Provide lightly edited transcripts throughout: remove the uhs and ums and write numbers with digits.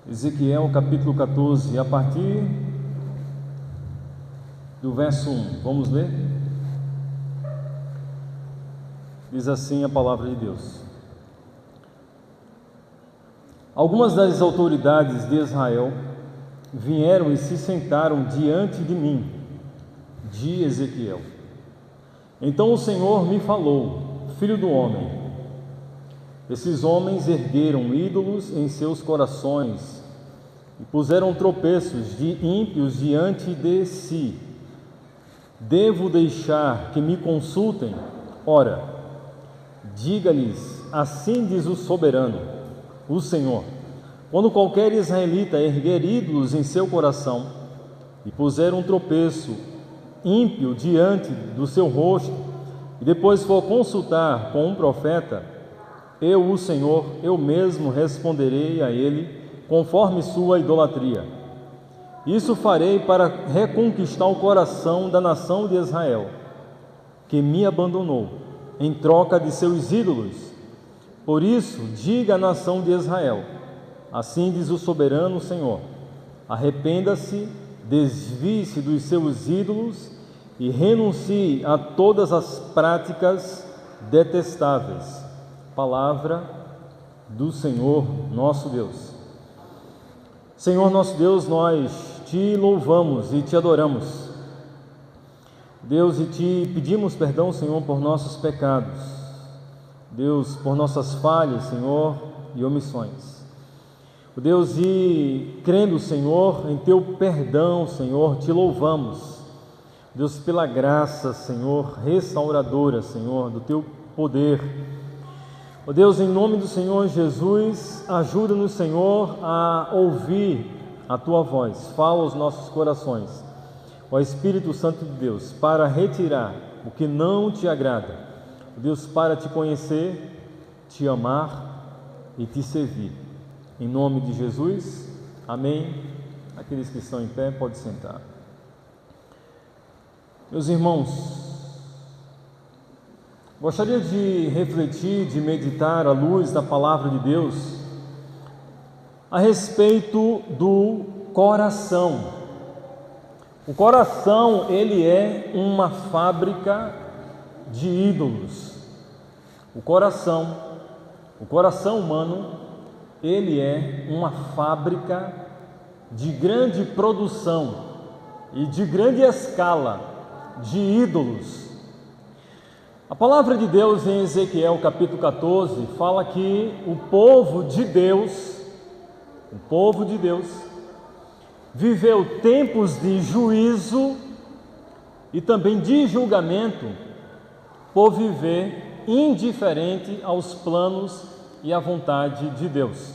Ezequiel capítulo 14, a partir do verso 1, vamos ler? Diz assim a palavra de Deus: Algumas das autoridades de Israel vieram e se sentaram diante de mim, de Ezequiel. Então o Senhor me falou: Filho do homem, esses homens ergueram ídolos em seus corações e puseram tropeços de ímpios diante de si. Devo deixar que me consultem? Ora, diga-lhes: assim diz o soberano, o Senhor: quando qualquer israelita erguer ídolos em seu coração e puser um tropeço ímpio diante do seu rosto, e depois for consultar com um profeta, eu, o Senhor, eu mesmo responderei a ele conforme sua idolatria. Isso farei para reconquistar o coração da nação de Israel, que me abandonou em troca de seus ídolos. Por isso, diga à nação de Israel: assim diz o soberano Senhor: arrependa-se, desvie-se dos seus ídolos e renuncie a todas as práticas detestáveis. Palavra do Senhor nosso Deus. Senhor nosso Deus, nós te louvamos e te adoramos, Deus, e te pedimos perdão, Senhor, por nossos pecados, Deus, por nossas falhas, Senhor, e omissões. Deus, e crendo, Senhor, em teu perdão, Senhor, te louvamos, Deus, pela graça, Senhor, restauradora, Senhor, do teu poder. Ó Deus, em nome do Senhor Jesus, ajuda-nos, Senhor, a ouvir a Tua voz. Fala aos nossos corações, ó Espírito Santo de Deus, para retirar o que não te agrada. Ó Deus, para te conhecer, te amar e te servir. Em nome de Jesus, amém. Aqueles que estão em pé, podem sentar. Meus irmãos, gostaria de refletir, de meditar à luz da palavra de Deus a respeito do coração. O coração, ele é uma fábrica de ídolos. O coração humano, ele é uma fábrica de grande produção e de grande escala de ídolos. A palavra de Deus em Ezequiel capítulo 14 fala que o povo de Deus viveu tempos de juízo e também de julgamento por viver indiferente aos planos e à vontade de Deus.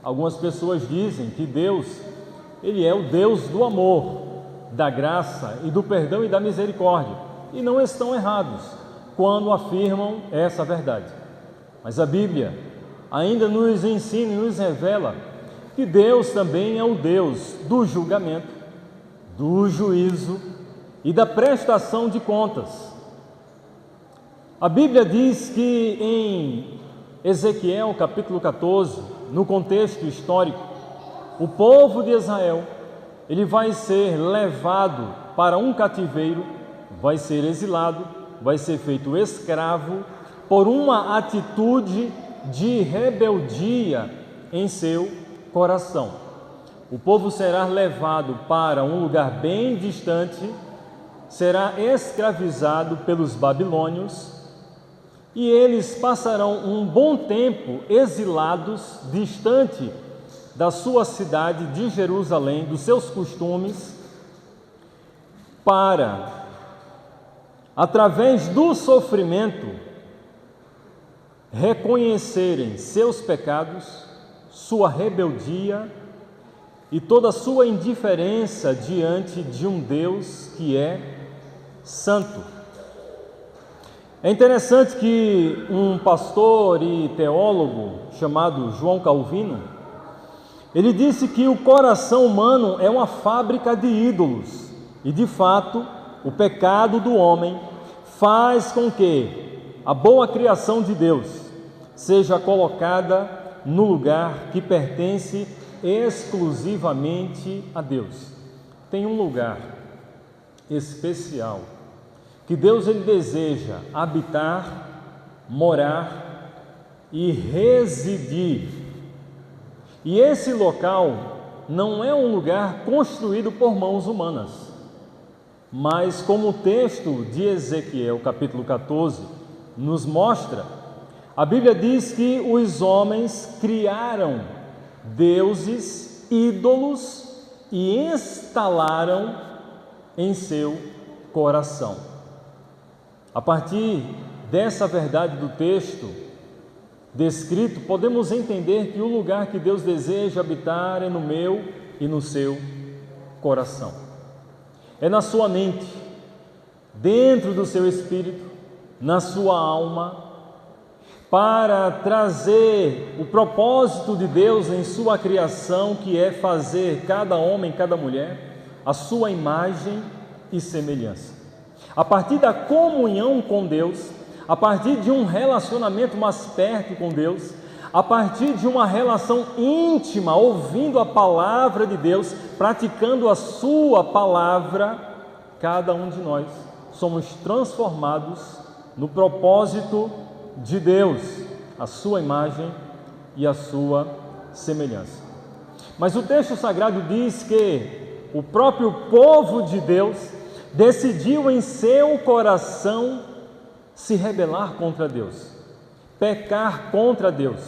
Algumas pessoas dizem que Deus, ele é o Deus do amor, da graça e do perdão e da misericórdia, e não estão errados quando afirmam essa verdade. Mas a Bíblia ainda nos ensina e nos revela que Deus também é o Deus do julgamento, do juízo e da prestação de contas. A Bíblia diz que em Ezequiel capítulo 14, no contexto histórico, o povo de Israel, ele vai ser levado para um cativeiro, vai ser exilado, vai ser feito escravo por uma atitude de rebeldia em seu coração. O povo será levado para um lugar bem distante, será escravizado pelos babilônios e eles passarão um bom tempo exilados, distante da sua cidade de Jerusalém, dos seus costumes, para, através do sofrimento, reconhecerem seus pecados, sua rebeldia e toda a sua indiferença diante de um Deus que é santo. É interessante que um pastor e teólogo chamado João Calvino, ele disse que o coração humano é uma fábrica de ídolos e, de fato, o pecado do homem faz com que a boa criação de Deus seja colocada no lugar que pertence exclusivamente a Deus. Tem um lugar especial que Deus ele deseja habitar, morar e residir. E esse local não é um lugar construído por mãos humanas, mas como o texto de Ezequiel, capítulo 14, nos mostra, a Bíblia diz que os homens criaram deuses, ídolos e instalaram em seu coração. A partir dessa verdade do texto descrito, podemos entender que o lugar que Deus deseja habitar é no meu e no seu coração. É na sua mente, dentro do seu espírito, na sua alma, para trazer o propósito de Deus em sua criação, que é fazer cada homem, cada mulher, a sua imagem e semelhança. A partir da comunhão com Deus, a partir de um relacionamento mais perto com Deus, a partir de uma relação íntima, ouvindo a palavra de Deus, praticando a sua palavra, cada um de nós somos transformados no propósito de Deus, a sua imagem e a sua semelhança. Mas o texto sagrado diz que o próprio povo de Deus decidiu em seu coração se rebelar contra Deus, pecar contra Deus,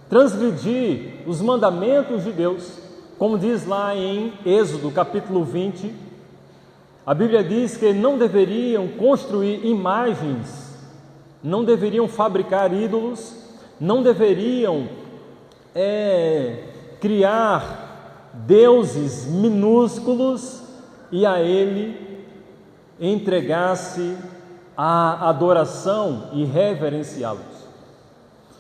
transgredir os mandamentos de Deus, como diz lá em Êxodo capítulo 20, a Bíblia diz que não deveriam construir imagens, não deveriam fabricar ídolos, não deveriam criar deuses minúsculos e a ele entregar-se a adoração e reverenciá-los.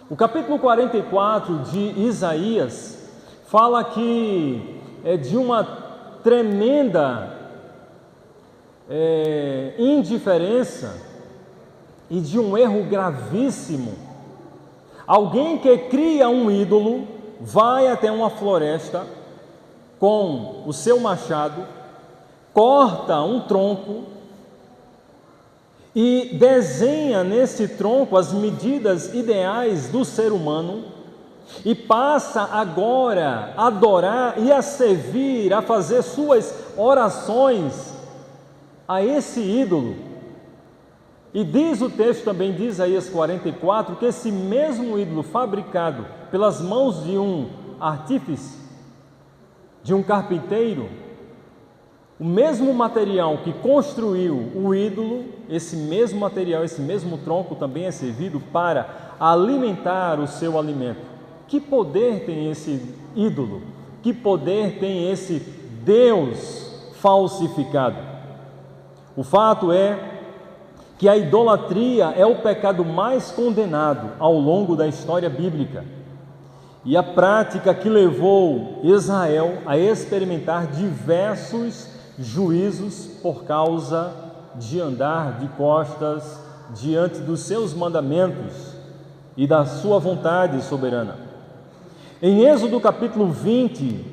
O capítulo 44 de Isaías fala que de uma tremenda indiferença e de um erro gravíssimo. Alguém que cria um ídolo vai até uma floresta com o seu machado, corta um tronco e desenha nesse tronco as medidas ideais do ser humano e passa agora a adorar e a servir, a fazer suas orações a esse ídolo. E diz o texto também de Isaías 44 que esse mesmo ídolo fabricado pelas mãos de um artífice, de um carpinteiro, o mesmo material que construiu o ídolo, esse mesmo material, esse mesmo tronco também é servido para alimentar o seu alimento. Que poder tem esse ídolo? Que poder tem esse Deus falsificado? O fato é que a idolatria é o pecado mais condenado ao longo da história bíblica e a prática que levou Israel a experimentar diversos juízos por causa de andar de costas diante dos seus mandamentos e da sua vontade soberana. Em Êxodo capítulo 20,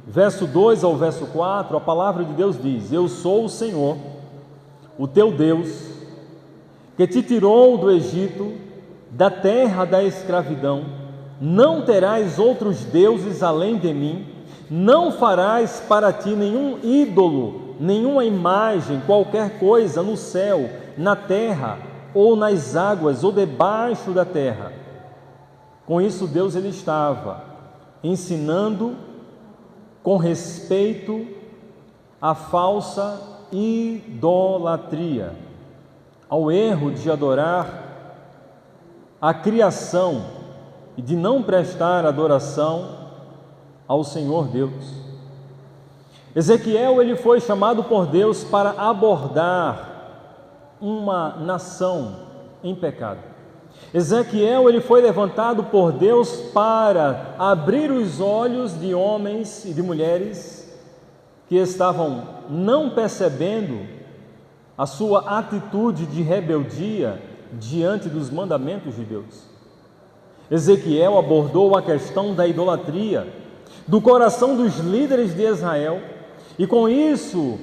verso 2 ao verso 4, a palavra de Deus diz: Eu sou o Senhor, o teu Deus, que te tirou do Egito, da terra da escravidão. Não terás outros deuses além de mim, não farás para ti nenhum ídolo, nenhuma imagem, qualquer coisa no céu, na terra, ou nas águas, ou debaixo da terra. Com isso Deus ele estava ensinando com respeito à falsa idolatria, ao erro de adorar a criação e de não prestar adoração ao Senhor Deus. Ezequiel ele foi chamado por Deus para abordar uma nação em pecado. Ezequiel ele foi levantado por Deus para abrir os olhos de homens e de mulheres que estavam não percebendo a sua atitude de rebeldia diante dos mandamentos de Deus. Ezequiel abordou a questão da idolatria, do coração dos líderes de Israel, e com isso,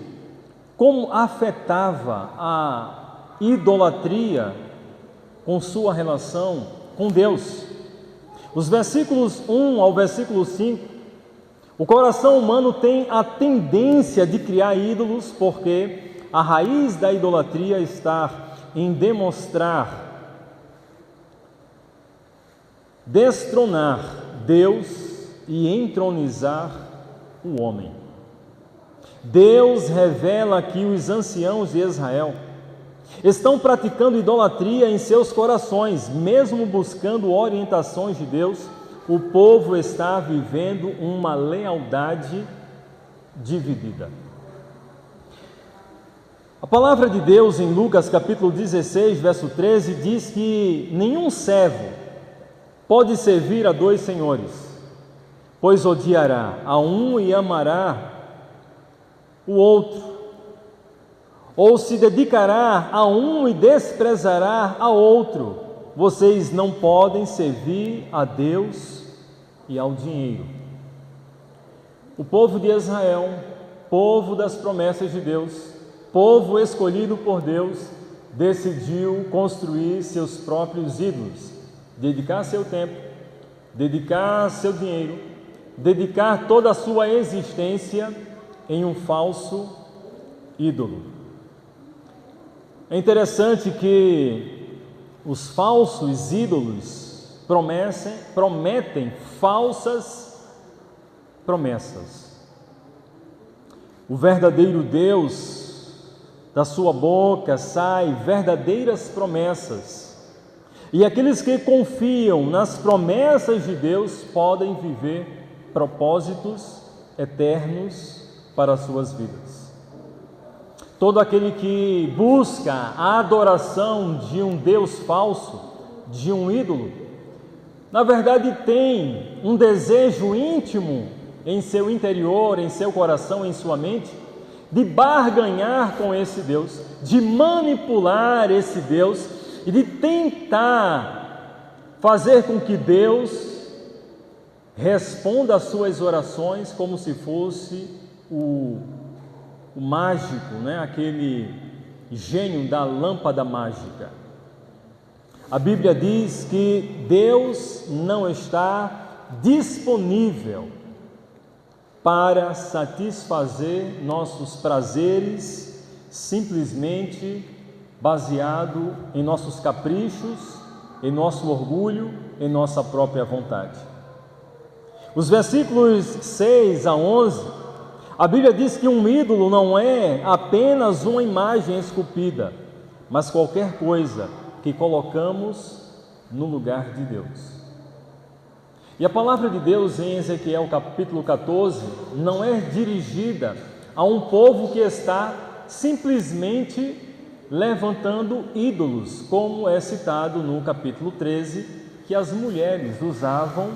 como afetava a idolatria com sua relação com Deus. Os versículos 1 ao versículo 5, o coração humano tem a tendência de criar ídolos, porque a raiz da idolatria está em destronar Deus e entronizar o homem. Deus revela que os anciãos de Israel estão praticando idolatria em seus corações, mesmo buscando orientações de Deus. O povo está vivendo uma lealdade dividida. A palavra de Deus em Lucas capítulo 16, verso 13, diz que nenhum servo pode servir a dois senhores, pois odiará a um e amará o outro, ou se dedicará a um e desprezará a outro. Vocês não podem servir a Deus e ao dinheiro. O povo de Israel, povo das promessas de Deus, povo escolhido por Deus, decidiu construir seus próprios ídolos, dedicar seu tempo, dedicar seu dinheiro, dedicar toda a sua existência em um falso ídolo. É interessante que os falsos ídolos prometem falsas promessas. O verdadeiro Deus, da sua boca sai verdadeiras promessas. E aqueles que confiam nas promessas de Deus podem viver propósitos eternos para as suas vidas. Todo aquele que busca a adoração de um Deus falso, de um ídolo, na verdade tem um desejo íntimo em seu interior, em seu coração, em sua mente, de barganhar com esse Deus, de manipular esse Deus e de tentar fazer com que Deus responda às suas orações como se fosse o mágico, aquele gênio da lâmpada mágica. A Bíblia diz que Deus não está disponível para satisfazer nossos prazeres simplesmente baseado em nossos caprichos, em nosso orgulho, em nossa própria vontade. Os versículos 6 a 11, a Bíblia diz que um ídolo não é apenas uma imagem esculpida, mas qualquer coisa que colocamos no lugar de Deus. E a palavra de Deus em Ezequiel capítulo 14 não é dirigida a um povo que está simplesmente levantando ídolos, como é citado no capítulo 13, que as mulheres usavam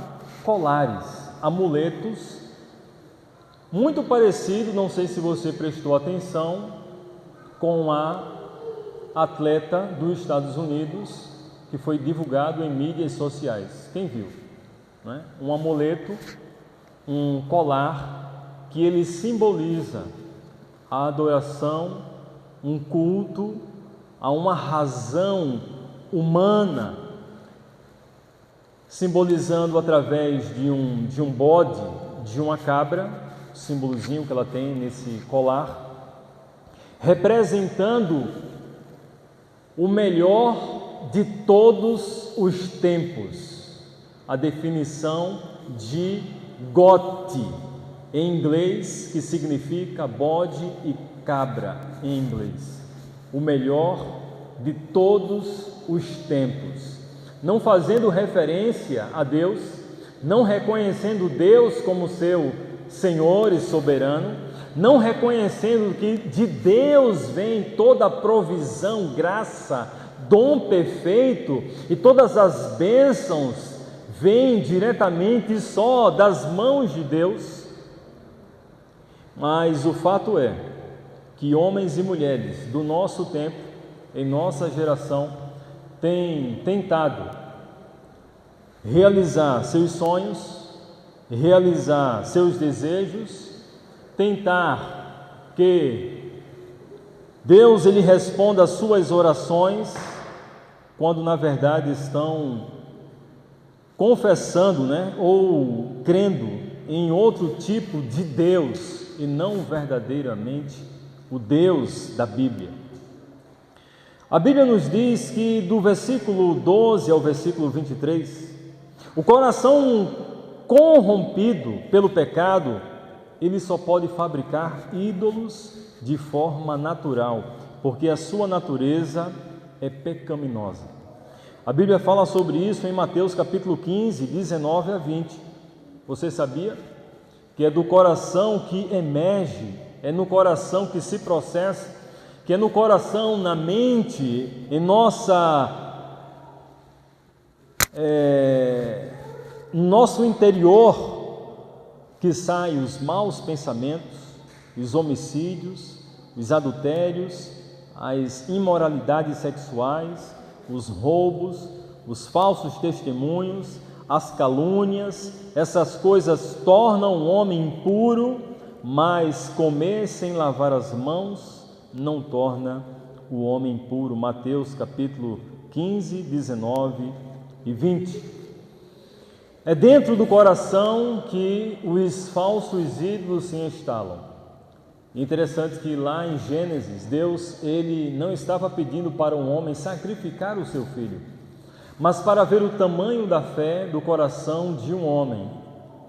colares, amuletos, muito parecido, não sei se você prestou atenção, com a atleta dos Estados Unidos, que foi divulgado em mídias sociais. Quem viu? Um amuleto, um colar, que ele simboliza a adoração, um culto a uma razão humana, simbolizando através de um bode, de uma cabra, símbolozinho que ela tem nesse colar, representando o melhor de todos os tempos, a definição de gote em inglês, que significa bode e cabra em inglês, o melhor de todos os tempos, não fazendo referência a Deus, não reconhecendo Deus como seu Senhor e soberano, não reconhecendo que de Deus vem toda a provisão, graça, dom perfeito, e todas as bênçãos vêm diretamente só das mãos de Deus. Mas o fato é que homens e mulheres do nosso tempo, em nossa geração, têm tentado realizar seus sonhos, realizar seus desejos, tentar que Deus ele responda às suas orações, quando na verdade estão confessando, ou crendo em outro tipo de Deus e não verdadeiramente o Deus da Bíblia. A Bíblia nos diz que do versículo 12 ao versículo 23, o coração corrompido pelo pecado, ele só pode fabricar ídolos de forma natural, porque a sua natureza é pecaminosa. A Bíblia fala sobre isso em Mateus capítulo 15, 19 a 20. Você sabia que é do coração que emerge, é no coração que se processa, que é no coração, na mente, em nosso interior, que saem os maus pensamentos, os homicídios, os adultérios, as imoralidades sexuais, os roubos, os falsos testemunhos, as calúnias. Essas coisas tornam o homem impuro, mas comer sem lavar as mãos não torna o homem impuro. Mateus capítulo 15, 19 e 20. É dentro do coração que os falsos ídolos se instalam. Interessante que lá em Gênesis, Deus ele não estava pedindo para um homem sacrificar o seu filho, mas para ver o tamanho da fé do coração de um homem,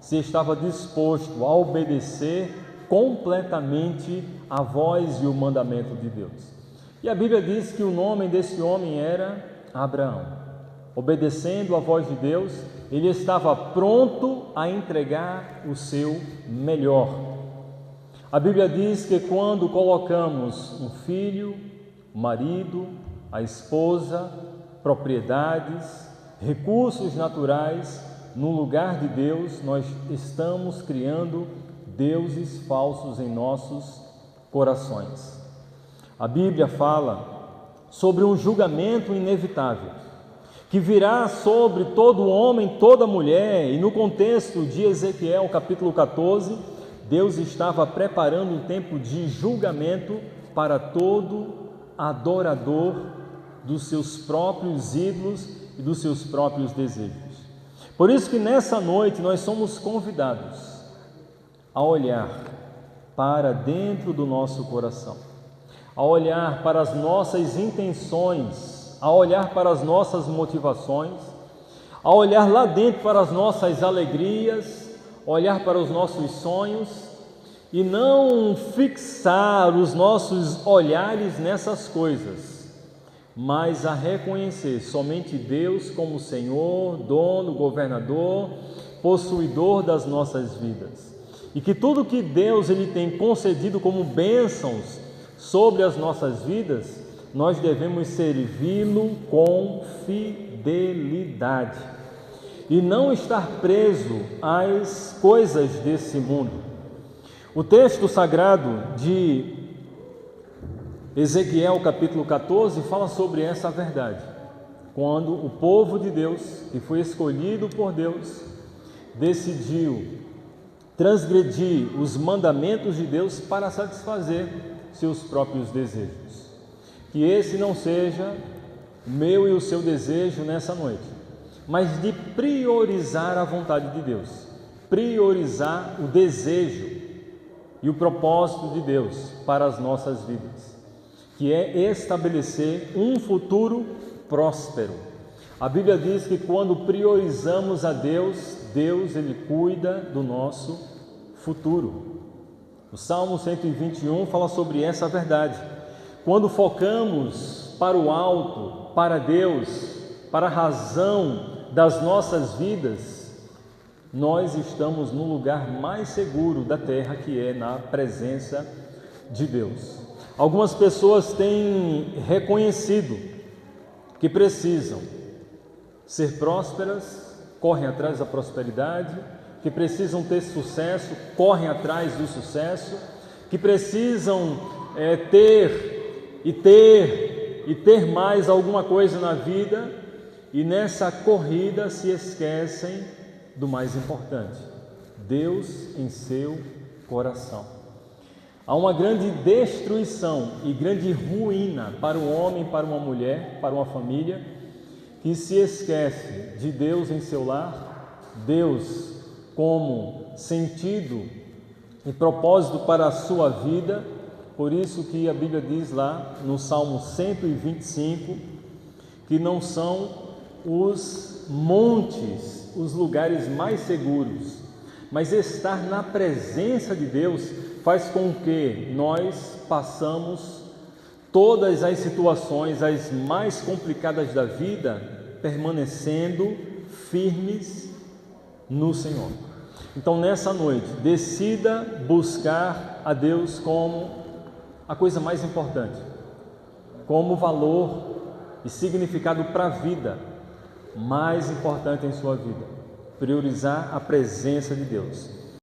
se estava disposto a obedecer completamente a voz e o mandamento de Deus. E a Bíblia diz que o nome desse homem era Abraão. Obedecendo a voz de Deus, ele estava pronto a entregar o seu melhor. A Bíblia diz que quando colocamos um filho, o marido, a esposa, propriedades, recursos naturais no lugar de Deus, nós estamos criando deuses falsos em nossos corações. A Bíblia fala sobre um julgamento inevitável que virá sobre todo homem, toda mulher, e no contexto de Ezequiel capítulo 14, Deus estava preparando um tempo de julgamento para todo adorador dos seus próprios ídolos e dos seus próprios desejos. Por isso que nessa noite nós somos convidados a olhar para dentro do nosso coração, a olhar para as nossas intenções, a olhar para as nossas motivações, a olhar lá dentro para as nossas alegrias, olhar para os nossos sonhos e não fixar os nossos olhares nessas coisas, mas a reconhecer somente Deus como Senhor, dono, governador, possuidor das nossas vidas. E que tudo que Deus ele tem concedido como bênçãos sobre as nossas vidas, nós devemos servi-lo com fidelidade e não estar preso às coisas desse mundo. O texto sagrado de Ezequiel capítulo 14 fala sobre essa verdade, quando o povo de Deus, que foi escolhido por Deus, decidiu transgredir os mandamentos de Deus para satisfazer seus próprios desejos. Que esse não seja o meu e o seu desejo nessa noite, mas de priorizar a vontade de Deus, priorizar o desejo e o propósito de Deus para as nossas vidas, que é estabelecer um futuro próspero. A Bíblia diz que quando priorizamos a Deus, Deus ele cuida do nosso futuro. O Salmo 121 fala sobre essa verdade. Quando focamos para o alto, para Deus, para a razão das nossas vidas, nós estamos no lugar mais seguro da terra, que é na presença de Deus. Algumas pessoas têm reconhecido que precisam ser prósperas, correm atrás da prosperidade, que precisam ter sucesso, correm atrás do sucesso, que precisam ter mais alguma coisa na vida, e nessa corrida se esquecem do mais importante, Deus em seu coração. Há uma grande destruição e grande ruína para o homem, para uma mulher, para uma família que se esquece de Deus em seu lar, Deus como sentido e propósito para a sua vida. Por isso que a Bíblia diz lá no Salmo 125 que não são os montes os lugares mais seguros, mas estar na presença de Deus faz com que nós passamos todas as situações, as mais complicadas da vida, permanecendo firmes no Senhor. Então, nessa noite, decida buscar a Deus como a coisa mais importante, como valor e significado para a vida mais importante em sua vida. Priorizar a presença de Deus.